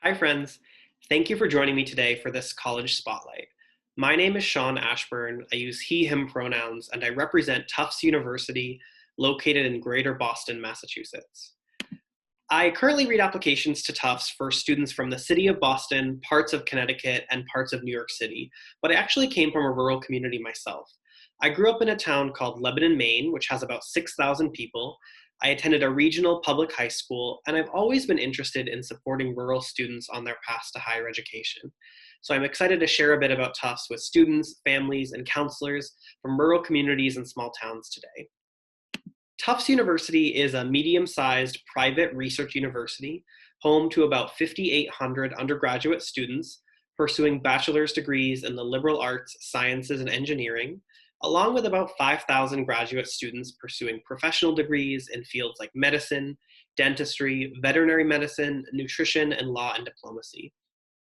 Hi, friends. Thank you for joining me today for this college spotlight. My name is Sean Ashburn. I use he, him pronouns, and I represent Tufts University, located in Greater Boston, Massachusetts. I currently read applications to Tufts for students from the city of Boston, parts of Connecticut, and parts of New York City, but I actually came from a rural community myself. I grew up in a town called Lebanon, Maine, which has about 6,000 people. I attended a regional public high school, and I've always been interested in supporting rural students on their path to higher education. So I'm excited to share a bit about Tufts with students, families, and counselors from rural communities and small towns today. Tufts University is a medium-sized private research university, home to about 5,800 undergraduate students pursuing bachelor's degrees in the liberal arts, sciences, and engineering, along with about 5,000 graduate students pursuing professional degrees in fields like medicine, dentistry, veterinary medicine, nutrition, and law and diplomacy.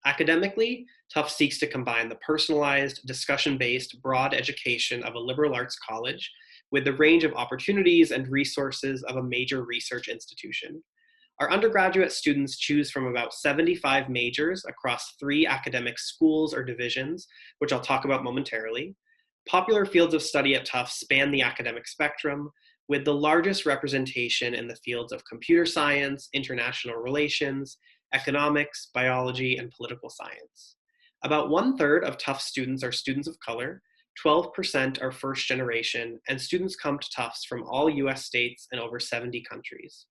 Academically, Tufts seeks to combine the personalized, discussion-based, broad education of a liberal arts college with the range of opportunities and resources of a major research institution. Our undergraduate students choose from about 75 majors across 3 academic schools or divisions, which I'll talk about momentarily. Popular fields of study at Tufts span the academic spectrum, with the largest representation in the fields of computer science, international relations, economics, biology, and political science. About 1/3 of Tufts students are students of color, 12% are first generation, and students come to Tufts from all US states and over 70 countries.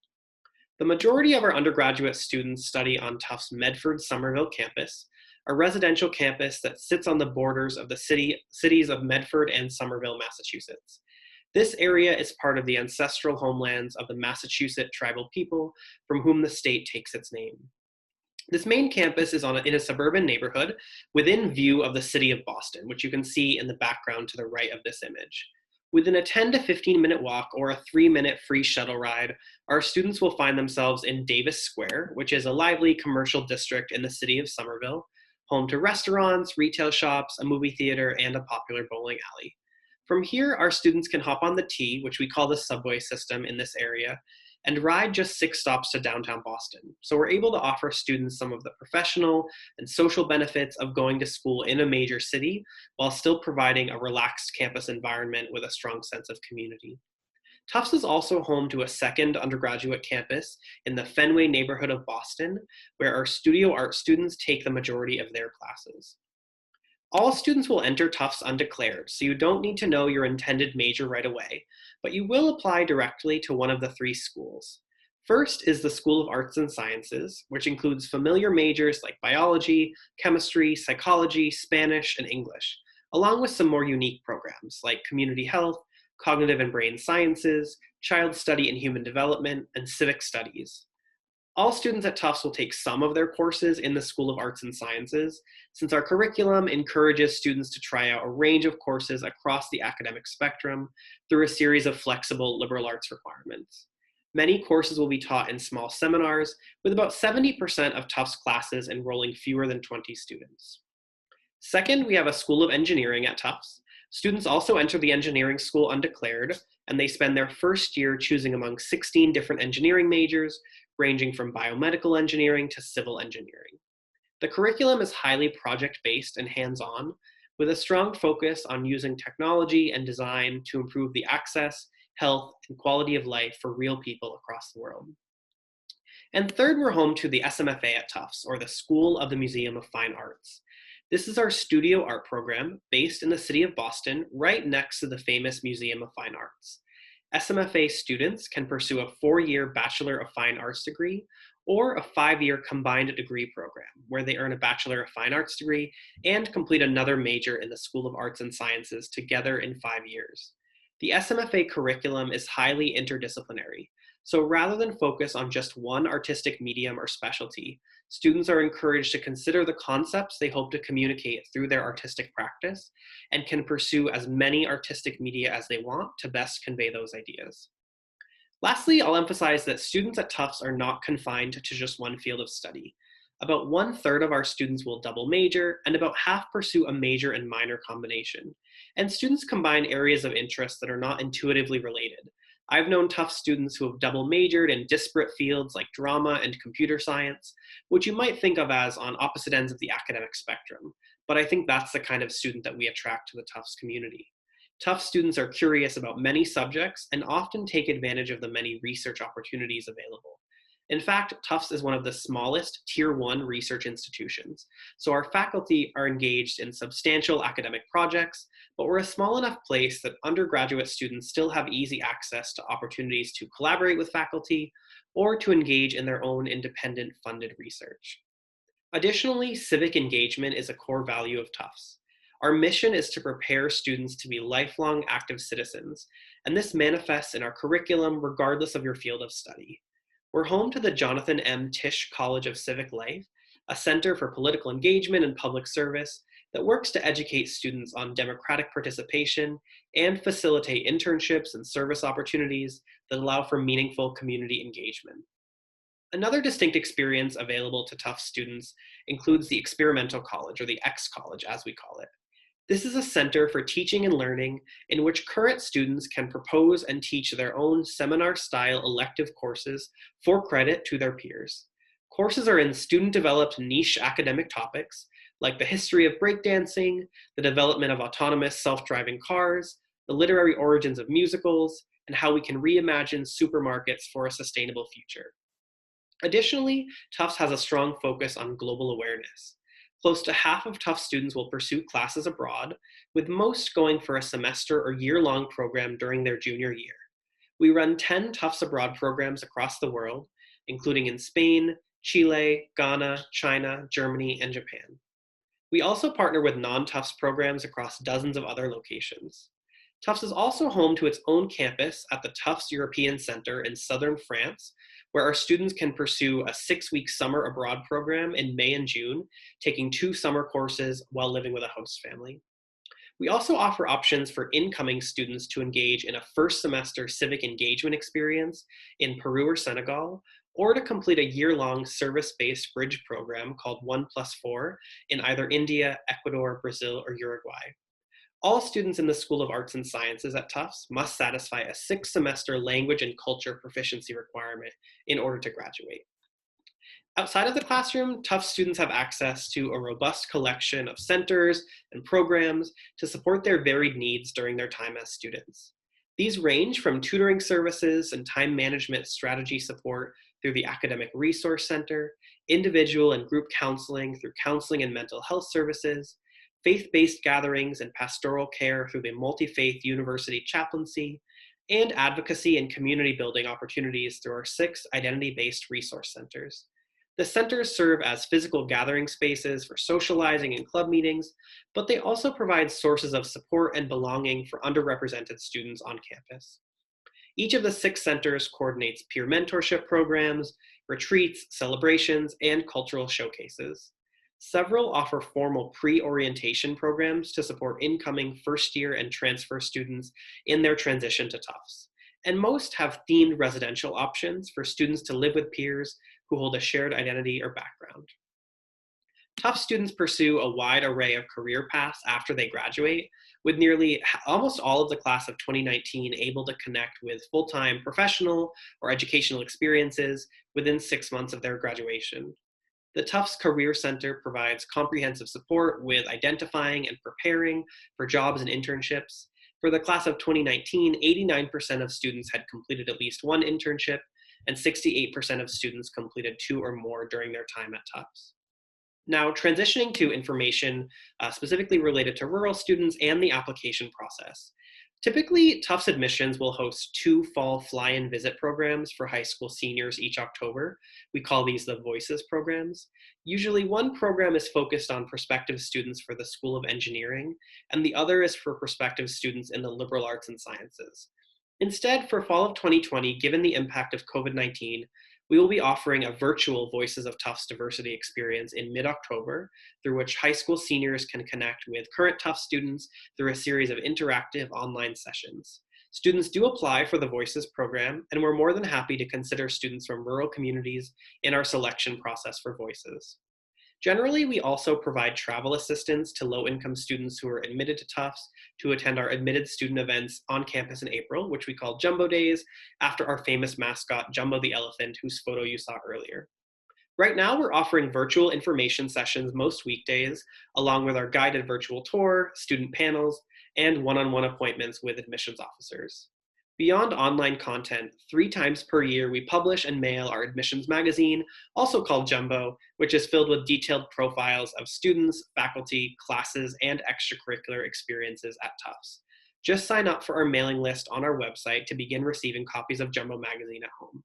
The majority of our undergraduate students study on Tufts' Medford Somerville campus, a residential campus that sits on the borders of the cities of Medford and Somerville, Massachusetts. This area is part of the ancestral homelands of the Massachusetts tribal people from whom the state takes its name. This main campus is in a suburban neighborhood within view of the city of Boston, which you can see in the background to the right of this image. Within a 10 to 15-minute walk or a 3-minute free shuttle ride, our students will find themselves in Davis Square, which is a lively commercial district in the city of Somerville, home to restaurants, retail shops, a movie theater, and a popular bowling alley. From here, our students can hop on the T, which we call the subway system in this area, and ride just 6 stops to downtown Boston. So we're able to offer students some of the professional and social benefits of going to school in a major city while still providing a relaxed campus environment with a strong sense of community. Tufts is also home to a second undergraduate campus in the Fenway neighborhood of Boston, where our studio art students take the majority of their classes. All students will enter Tufts undeclared, so you don't need to know your intended major right away, but you will apply directly to one of the 3 schools. First is the School of Arts and Sciences, which includes familiar majors like biology, chemistry, psychology, Spanish, and English, along with some more unique programs like community health, cognitive and brain sciences, child study and human development, and civic studies. All students at Tufts will take some of their courses in the School of Arts and Sciences, since our curriculum encourages students to try out a range of courses across the academic spectrum through a series of flexible liberal arts requirements. Many courses will be taught in small seminars, with about 70% of Tufts classes enrolling fewer than 20 students. Second, we have a School of Engineering at Tufts. Students also enter the engineering school undeclared, and they spend their first year choosing among 16 different engineering majors, ranging from biomedical engineering to civil engineering. The curriculum is highly project-based and hands-on, with a strong focus on using technology and design to improve the access, health, and quality of life for real people across the world. And third, we're home to the SMFA at Tufts, or the School of the Museum of Fine Arts. This is our studio art program based in the city of Boston, right next to the famous Museum of Fine Arts. SMFA students can pursue a 4-year Bachelor of Fine Arts degree or a 5-year combined degree program, where they earn a Bachelor of Fine Arts degree and complete another major in the School of Arts and Sciences together in 5 years. The SMFA curriculum is highly interdisciplinary, so rather than focus on just one artistic medium or specialty, students are encouraged to consider the concepts they hope to communicate through their artistic practice and can pursue as many artistic media as they want to best convey those ideas. Lastly, I'll emphasize that students at Tufts are not confined to just one field of study. About 1/3 of our students will double major, and about half pursue a major and minor combination. And students combine areas of interest that are not intuitively related, I've known Tufts students who have double majored in disparate fields like drama and computer science, which you might think of as on opposite ends of the academic spectrum, but I think that's the kind of student that we attract to the Tufts community. Tufts students are curious about many subjects and often take advantage of the many research opportunities available. In fact, Tufts is one of the smallest Tier 1 research institutions, so our faculty are engaged in substantial academic projects, but we're a small enough place that undergraduate students still have easy access to opportunities to collaborate with faculty or to engage in their own independent funded research. Additionally, civic engagement is a core value of Tufts. Our mission is to prepare students to be lifelong active citizens, and this manifests in our curriculum regardless of your field of study. We're home to the Jonathan M. Tisch College of Civic Life, a center for political engagement and public service that works to educate students on democratic participation and facilitate internships and service opportunities that allow for meaningful community engagement. Another distinct experience available to Tufts students includes the Experimental College, or the X College as we call it. This is a center for teaching and learning in which current students can propose and teach their own seminar-style elective courses for credit to their peers. Courses are in student-developed niche academic topics like the history of breakdancing, the development of autonomous self-driving cars, the literary origins of musicals, and how we can reimagine supermarkets for a sustainable future. Additionally, Tufts has a strong focus on global awareness. Close to half of Tufts students will pursue classes abroad, with most going for a semester or year-long program during their junior year. We run 10 Tufts Abroad programs across the world, including in Spain, Chile, Ghana, China, Germany, and Japan. We also partner with non-Tufts programs across dozens of other locations. Tufts is also home to its own campus at the Tufts European Center in southern France, where our students can pursue a 6-week summer abroad program in May and June, taking 2 summer courses while living with a host family. We also offer options for incoming students to engage in a first semester civic engagement experience in Peru or Senegal, or to complete a year-long service-based bridge program called 1+4 in either India, Ecuador, Brazil, or Uruguay. All students in the School of Arts and Sciences at Tufts must satisfy a 6-semester language and culture proficiency requirement in order to graduate. Outside of the classroom, Tufts students have access to a robust collection of centers and programs to support their varied needs during their time as students. These range from tutoring services and time management strategy support through the Academic Resource Center, individual and group counseling through counseling and mental health services, faith-based gatherings and pastoral care through the multi-faith university chaplaincy, and advocacy and community building opportunities through our 6 identity-based resource centers. The centers serve as physical gathering spaces for socializing and club meetings, but they also provide sources of support and belonging for underrepresented students on campus. Each of the 6 centers coordinates peer mentorship programs, retreats, celebrations, and cultural showcases. Several offer formal pre-orientation programs to support incoming first-year and transfer students in their transition to Tufts. And most have themed residential options for students to live with peers who hold a shared identity or background. Tufts students pursue a wide array of career paths after they graduate, with nearly almost all of the class of 2019 able to connect with full-time professional or educational experiences within 6 months of their graduation. The Tufts Career Center provides comprehensive support with identifying and preparing for jobs and internships. For the class of 2019, 89% of students had completed at least 1 internship, and 68% of students completed 2 or more during their time at Tufts. Now, transitioning to information specifically related to rural students and the application process. Typically, Tufts admissions will host 2 fall fly-in visit programs for high school seniors each October. We call these the Voices programs. Usually one program is focused on prospective students for the School of Engineering, and the other is for prospective students in the liberal arts and sciences. Instead, for fall of 2020, given the impact of COVID-19, we will be offering a virtual Voices of Tufts diversity experience in mid-October, through which high school seniors can connect with current Tufts students through a series of interactive online sessions. Students do apply for the Voices program, and we're more than happy to consider students from rural communities in our selection process for Voices. Generally, we also provide travel assistance to low-income students who are admitted to Tufts to attend our admitted student events on campus in April, which we call Jumbo Days, after our famous mascot, Jumbo the Elephant, whose photo you saw earlier. Right now, we're offering virtual information sessions most weekdays, along with our guided virtual tour, student panels, and one-on-one appointments with admissions officers. Beyond online content, 3 times per year we publish and mail our admissions magazine, also called Jumbo, which is filled with detailed profiles of students, faculty, classes, and extracurricular experiences at Tufts. Just sign up for our mailing list on our website to begin receiving copies of Jumbo magazine at home.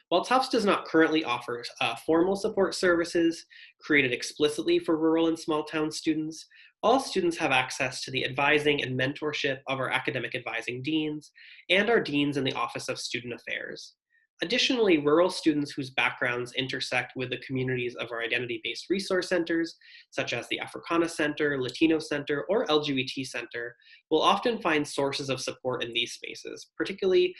While Tufts does not currently offer formal support services created explicitly for rural and small town students, all students have access to the advising and mentorship of our academic advising deans and our deans in the Office of Student Affairs. Additionally, rural students whose backgrounds intersect with the communities of our identity-based resource centers, such as the Africana Center, Latino Center, or LGBT Center, will often find sources of support in these spaces, particularly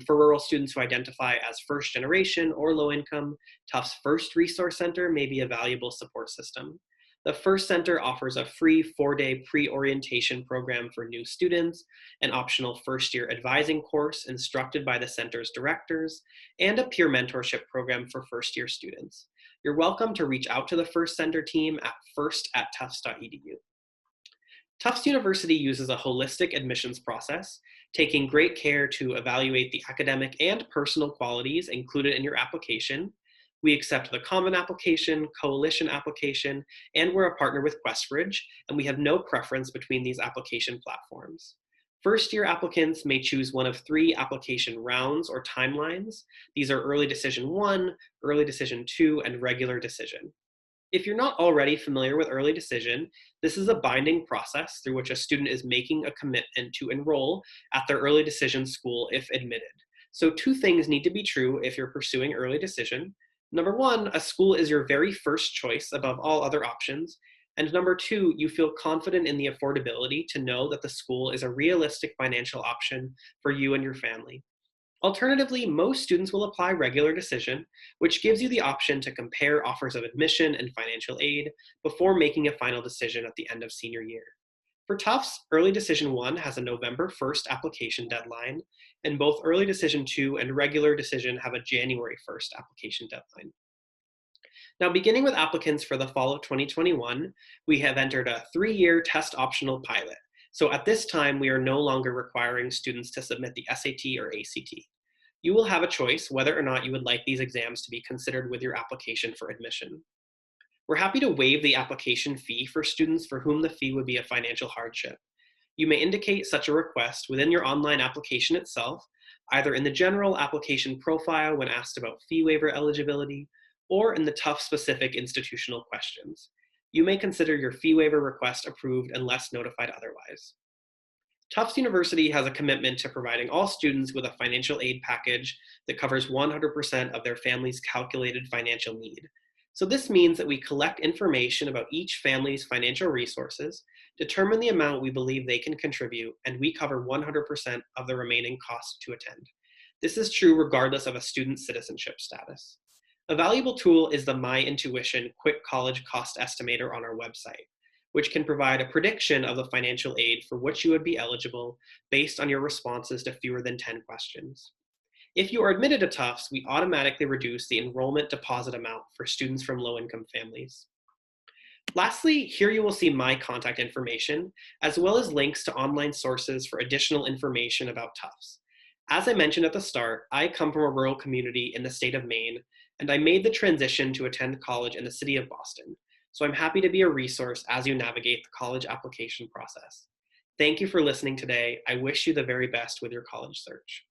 for rural students who identify as first generation or low income. Tufts First Resource Center may be a valuable support system. The First Center offers a free 4-day pre-orientation program for new students, an optional first-year advising course instructed by the center's directors, and a peer mentorship program for first-year students. You're welcome to reach out to the First Center team at first@tufts.edu. Tufts University uses a holistic admissions process, taking great care to evaluate the academic and personal qualities included in your application. We accept the Common Application, Coalition Application, and we're a partner with QuestBridge, and we have no preference between these application platforms. First-year applicants may choose one of 3 application rounds or timelines. These are Early Decision 1, Early Decision 2, and Regular Decision. If you're not already familiar with early decision, this is a binding process through which a student is making a commitment to enroll at their early decision school if admitted. So 2 things need to be true if you're pursuing early decision. Number 1, a school is your very first choice above all other options. And number 2, you feel confident in the affordability to know that the school is a realistic financial option for you and your family. Alternatively, most students will apply regular decision, which gives you the option to compare offers of admission and financial aid before making a final decision at the end of senior year. For Tufts, Early Decision 1 has a November 1st application deadline, and both Early Decision 2 and Regular Decision have a January 1st application deadline. Now, beginning with applicants for the fall of 2021, we have entered a 3-year test optional pilot. So at this time, we are no longer requiring students to submit the SAT or ACT. You will have a choice whether or not you would like these exams to be considered with your application for admission. We're happy to waive the application fee for students for whom the fee would be a financial hardship. You may indicate such a request within your online application itself, either in the general application profile when asked about fee waiver eligibility, or in the Tufts-specific institutional questions. You may consider your fee waiver request approved unless notified otherwise. Tufts University has a commitment to providing all students with a financial aid package that covers 100% of their family's calculated financial need. So this means that we collect information about each family's financial resources, determine the amount we believe they can contribute, and we cover 100% of the remaining costs to attend. This is true regardless of a student's citizenship status. A valuable tool is the My Intuition Quick College Cost Estimator on our website, which can provide a prediction of the financial aid for which you would be eligible based on your responses to fewer than 10 questions. If you are admitted to Tufts, we automatically reduce the enrollment deposit amount for students from low-income families. Lastly, here you will see my contact information, as well as links to online sources for additional information about Tufts. As I mentioned at the start, I come from a rural community in the state of Maine, and I made the transition to attend college in the city of Boston. So I'm happy to be a resource as you navigate the college application process. Thank you for listening today. I wish you the very best with your college search.